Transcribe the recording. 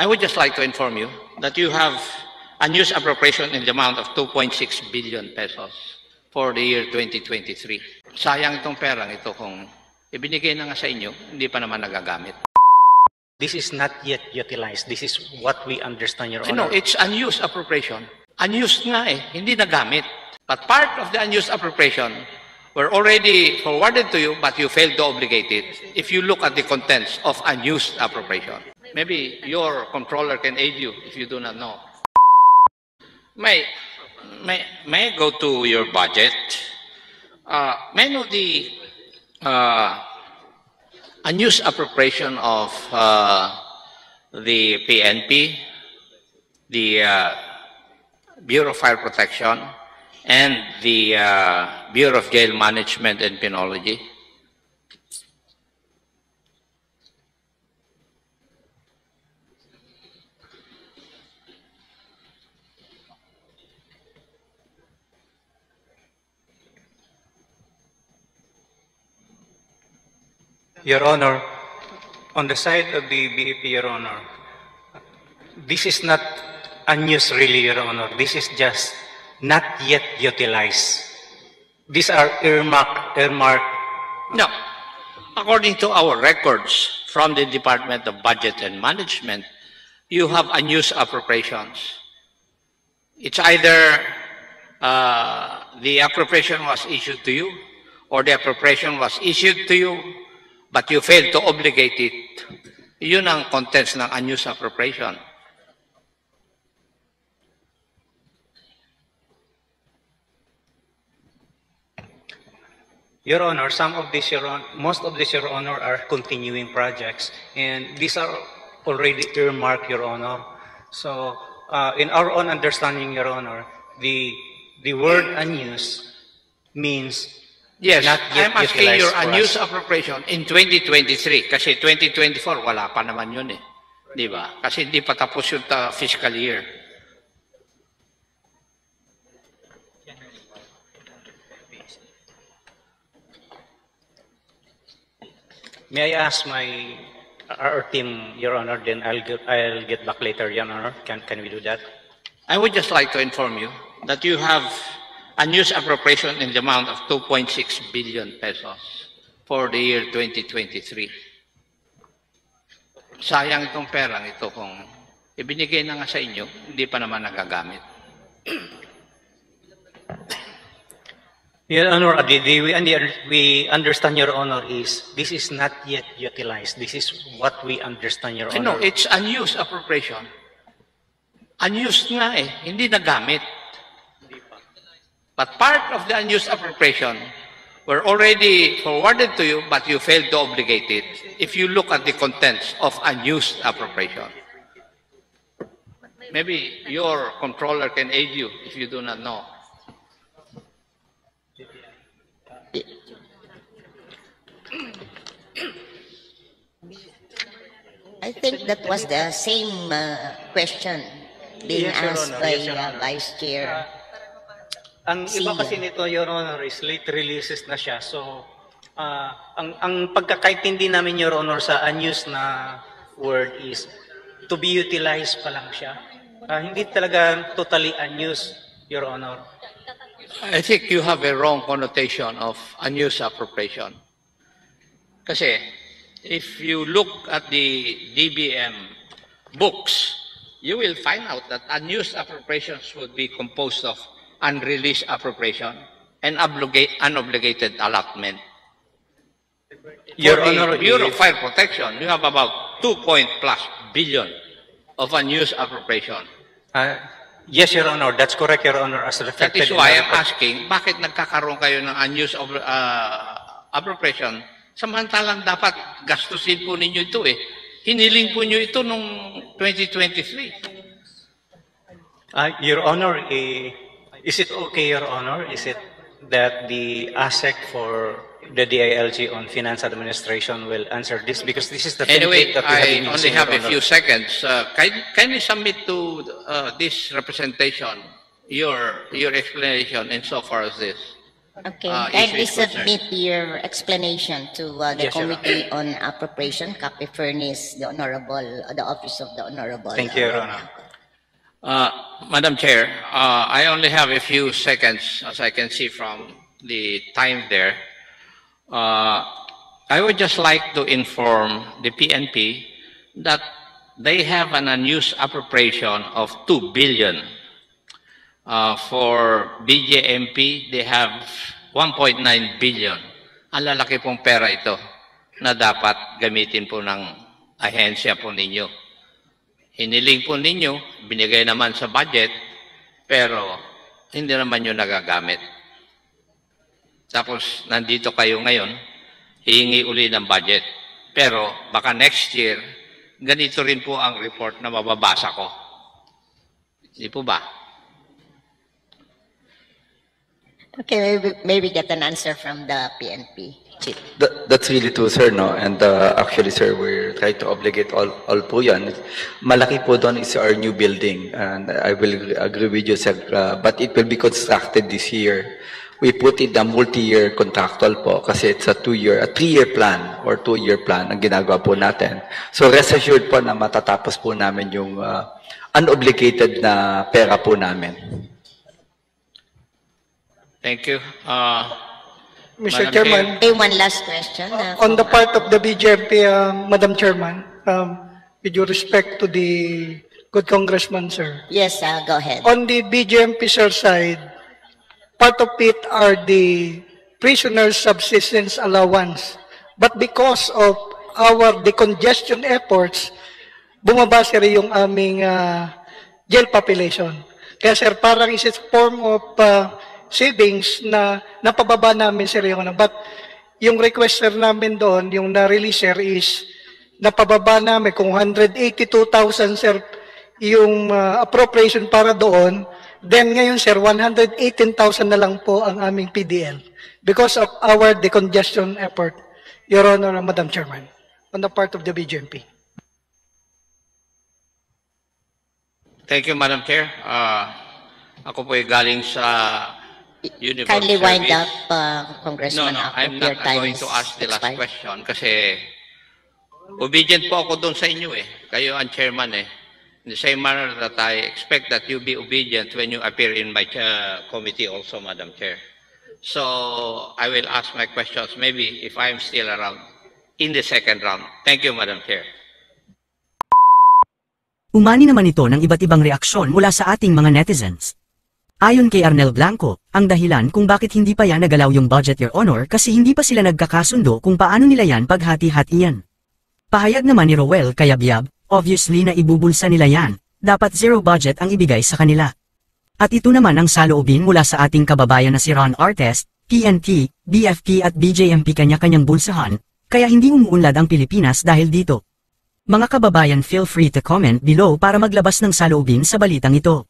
I would just like to inform you that you have unused appropriation in the amount of 2.6 billion pesos for the year 2023. Sayang itong perang ito kung ibinigay na nga sa inyo, hindi pa naman nagagamit. This is not yet utilized. This is what we understand, Your Honor. No, it's unused appropriation. Unused nga eh, hindi nagamit. But part of the unused appropriation were already forwarded to you, but you failed to obligate it if you look at the contents of unused appropriation. Maybe your controller can aid you if you do not know. May I go to your budget? May I know the unused appropriation of the PNP, the Bureau of Fire Protection, and the Bureau of Jail Management and Penology? Your Honor, on the side of the BEP, Your Honor, this is not unused really, Your Honor. This is just not yet utilized. These are earmarked. No. According to our records from the Department of Budget and Management, you have unused appropriations. It's either the appropriation was issued to you, or the appropriation was issued to you, but you failed to obligate it. Yun ang contents ng unused appropriation. Your Honor, most of these, Your Honor, are continuing projects, and these are already earmarked, Your Honor. So, in our own understanding, Your Honor, the word unused means yes, not yet I'm asking your utilized unused appropriation in 2023 kasi 2024 wala pa naman yun eh. Di ba? Kasi hindi pa tapos yung fiscal year. May I ask our team, Your Honor, then I'll get back later, Your Honor. Can we do that? I would just like to inform you that you have unused appropriation in the amount of 2.6 billion pesos for the year 2023. Sayang itong perang ito kung ibinigay na nga sa inyo, hindi pa naman nagagamit. Your Honor, we understand, Your Honor, this is not yet utilized. This is what we understand, Your Honor. No, it's unused appropriation. Unused nga eh, hindi nagamit. But part of the unused appropriation were already forwarded to you, but you failed to obligate it if you look at the contents of unused appropriation. Maybe your controller can aid you if you do not know. I think that was the same question being asked by Vice Chair. Ang iba kasi nito, Your Honor, is late releases na siya. So, ang pagkakaintindi namin, Your Honor, sa unused na word is to be utilized pa lang siya. Hindi talaga totally unused, Your Honor. I think you have a wrong connotation of unused appropriation. Kasi, if you look at the DBM books, you will find out that unused appropriations would be composed of unreleased appropriation and unobligated allotment. Your For Honor, the Bureau of Fire Protection, you have about 2+ billion of unused appropriation. Yes, Your Honor, that's correct, Your Honor. As That reflected is why I'm asking, bakit nagkakaroon kayo ng unused appropriation? Samantalang dapat gastusin po ninyo ito eh. Hiniling po nyo ito noong 2023. Your Honor, is it okay, Your Honor? Is it that the ASEC for the DILG on Finance Administration will answer this? Because this is the anyway, that we have been I only using, have Your a Honor. few seconds. Can you submit to this representation your explanation insofar as this? Okay, issue kindly is concerned. submit your explanation to the Yes, Your Honor. Committee on Appropriation, copy furnish the Office of the Honorable. Thank you, Your Honor. Madam Chair, I only have a few seconds, as I can see from the time there. I would just like to inform the PNP that they have an unused appropriation of 2 billion. For BJMP, they have 1.9 billion. Ang lalaki pong pera ito na dapat gamitin po ng ahensya po ninyo. Hiniling po ninyo, binigay naman sa budget, pero hindi naman nyo nagagamit. Tapos, nandito kayo ngayon, hihingi uli ng budget. Pero, baka next year, ganito rin po ang report na mababasa ko. Hindi po ba? Okay, maybe get an answer from the PNP chief. That's really true, sir, no? And actually, sir, we're trying to obligate all po yan. Malaki po doon is our new building. And I will agree with you, sir, but it will be constructed this year. We put it a multi-year contractual po kasi it's a 3-year plan or 2-year plan ang ginagawa po natin. So rest assured po na matatapos po namin yung unobligated na pera po namin. Thank you. Mr. Madam Chairman, Okay, one last question. on the part of the BJP, Madam Chairman, with due respect to the good congressman, sir. Yes, go ahead. On the BJP, sir, side, part of it are the prisoners' subsistence allowance. But because of our decongestion efforts, bumaba, sir, yung aming jail population. Kaya, sir, parang is a form of savings na napababa namin, sir, yung ano. But yung request, sir, namin doon, yung na-release, sir, is napababa namin kung 182,000, sir, yung appropriation para doon. Then ngayon, sir, 118,000 na lang po ang aming PDL because of our decongestion effort, Your Honor, Madam Chairman, on the part of the BJMP. Thank you, Madam Chair. Ako po ay galing sa Uniform Kindly wind Service. up, Congressman. No, Ako. I'm Your not time going is to ask the last expired. question kasi obedient po ako doon sa inyo eh. Kayo ang chairman eh. In the same manner that I expect that you be obedient when you appear in my committee also, Madam Chair. So I will ask my questions maybe if I'm still around in the second round. Thank you, Madam Chair. Umani naman ito ng iba't ibang reaksyon mula sa ating mga netizens. Ayon kay Arnel Blanco, ang dahilan kung bakit hindi pa yan nagalaw yung budget, Your Honor, kasi hindi pa sila nagkakasundo kung paano nila yan paghati-hatian. Pahayag naman ni Roel Kayabyab, obviously na ibubulsa nila yan, dapat zero budget ang ibigay sa kanila. At ito naman ang saloobin mula sa ating kababayan na si Ron Artes, PNP, BFP at BJMP kanya-kanyang bulsahan, kaya hindi umuunlad ang Pilipinas dahil dito. Mga kababayan, feel free to comment below para maglabas ng saloobin sa balitang ito.